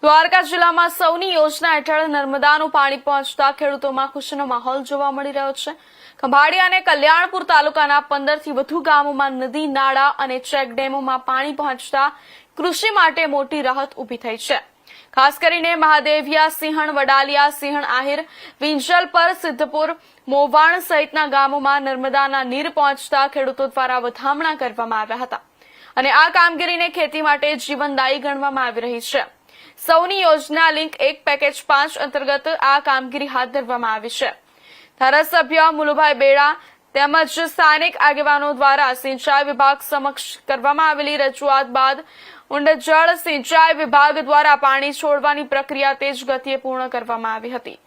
દ્વારકા જિલ્લામાં સૌની યોજના હેઠળ નર્મદાનું પાણી પહોંચતા ખેડૂતોમાં ખુશીનો માહોલ જોવા મળી રહ્યો છે। ખંભાળિયા અને કલ્યાણપુર તાલુકાના 15 થી વધુ ગામોમાં નદી, નાળા અને ચેકડેમોમાં પાણી પહોંચતા કૃષિ માટે મોટી રાહત ઊભી થઈ છે। ખાસ કરીને મહાદેવિયા, સિંહણ, વડાલિયા, સિંહણ, આહિર, વિંજલપર, સિદ્ધપુર, મોવાણ સહિતના ગામોમાં નર્મદાના નીર પહોંચતા ખેડૂતો દ્વારા વધામણા કરવામાં આવ્યા હતા અને આ કામગીરીને ખેતી માટે જીવનદાયી ગણવામાં આવી રહી છે। સૌની યોજના લિંક 1 પેકેજ 5 અંતર્ગત આ કામગીરી હાથ ધરવામાં આવી છે। ધારાસભ્ય મુલુભાઈ બેડા તેમજ સ્થાનિક આગેવાનો દ્વારા સિંચાઈ વિભાગ સમક્ષ કરવામાં આવેલી રજૂઆત બાદ ઊંડ જળ સિંચાઈ વિભાગ દ્વારા પાણી છોડવાની પ્રક્રિયા તેજ ગતિએ પૂર્ણ કરવામાં આવી હતી।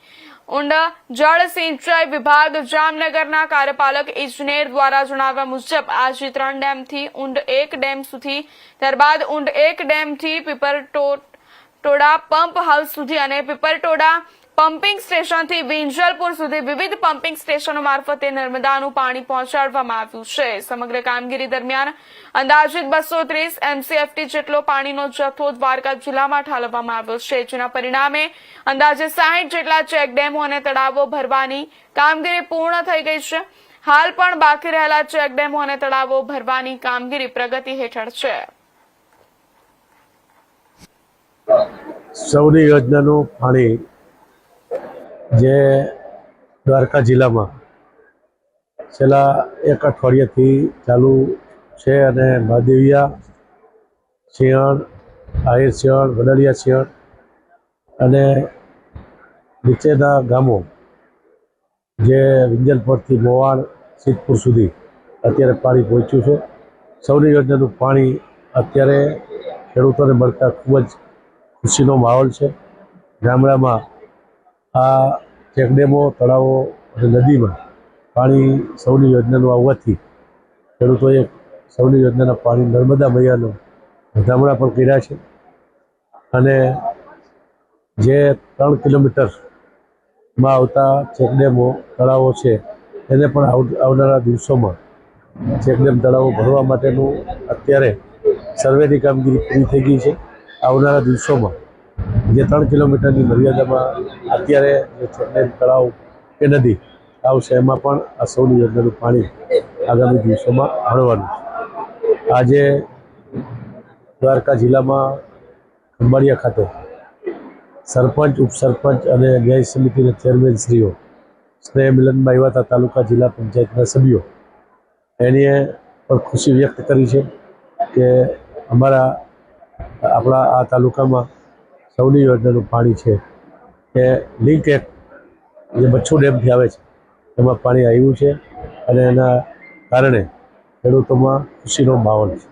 ઊંડ જળ સિંચાઈ વિભાગ જામનગરના કાર્યપાલક ઇજનેર દ્વારા જણાવ્યા મુજબ આજે 3 ડેમથી ઊંડ 1 ડેમ સુધી, ત્યારબાદ ઊંડ 1 ડેમથી પીપરટોડા પંપ હાઉસ સુધી અને પીપરટોડા પમ્પિંગ સ્ટેશનથી વિંજલપુર સુધી વિવિધ પમ્પિંગ સ્ટેશનો મારફતે નર્મદાનું પાણી પહોંચાડવામાં આવ્યું છે। સમગ્ર કામગીરી દરમિયાન અંદાજિત 230 MCFT જેટલો પાણીનો જથ્થો દ્વારકા જિલ્લામાં ઠાલવવામાં આવ્યો છે, જેના પરિણામે અંદાજે 60 જેટલા ચેકડેમો અને તળાવો ભરવાની કામગીરી પૂર્ણ થઈ ગઈ છે। હાલ પણ બાકી રહેલા ચેકડેમો અને તળાવો ભરવાની કામગીરી પ્રગતિ હેઠળ છે। સૌની યોજનાનું પાણી જે દ્વારકા જિલ્લામાં છેલ્લા 1 અઠવાડિયાથી ચાલુ છે અને મહાદેવિયા, સિંહણ, આહિર સિંહણ, વડાલિયા સિંહણ અને નીચેના ગામો જે વિંજલપુરથી મોવાણ, સિદ્ધપુર સુધી અત્યારે પાણી પહોંચ્યું છે। સૌની યોજનાનું પાણી અત્યારે ખેડૂતોને મળતા ખૂબ જ ખુશીનો માહોલ છે। ગામડામાં આ ચેકડેમો, તળાવો અને નદીમાં પાણી સૌની યોજનાનું આવવાથી ખેડૂતોએ સૌની યોજનાના પાણી નર્મદા મૈયાનો વધામણા પણ કર્યા છે અને જે 3 કિલોમીટરમાં આવતા ચેકડેમો, તળાવો છે એને પણ આવનારા દિવસોમાં ચેકડેમ, તળાવો ભરવા માટેનું અત્યારે સર્વેની કામગીરી પૂરી થઈ ગઈ છે। આવનારા દિવસોમાં જે 3 કિલોમીટરની મર્યાદામાં અત્યારે જે ચેકડેમ, તળાવ કે નદી આવશે એમાં પણ આ સૌની યોજનાનું પાણી આગામી દિવસોમાં ભરવાનું છે। આજે દ્વારકા જિલ્લામાં ખંભાળિયા ખાતે સરપંચ, ઉપસરપંચ અને ન્યાય સમિતિના ચેરમેનશ્રીઓ સ્નેહ મિલનમાં આવ્યા હતા। તાલુકા જિલ્લા પંચાયતના સભ્યો એની પણ ખુશી વ્યક્ત કરી છે કે આપણા આ તાલુકામાં સૌની યોજનાનું પાણી છે એ લિંક 1 જે બચ્છુ ડેમથી આવે છે એમાં પાણી આવ્યું છે અને એના કારણે ખેડૂતોમાં ખુશીનો માહોલ છે।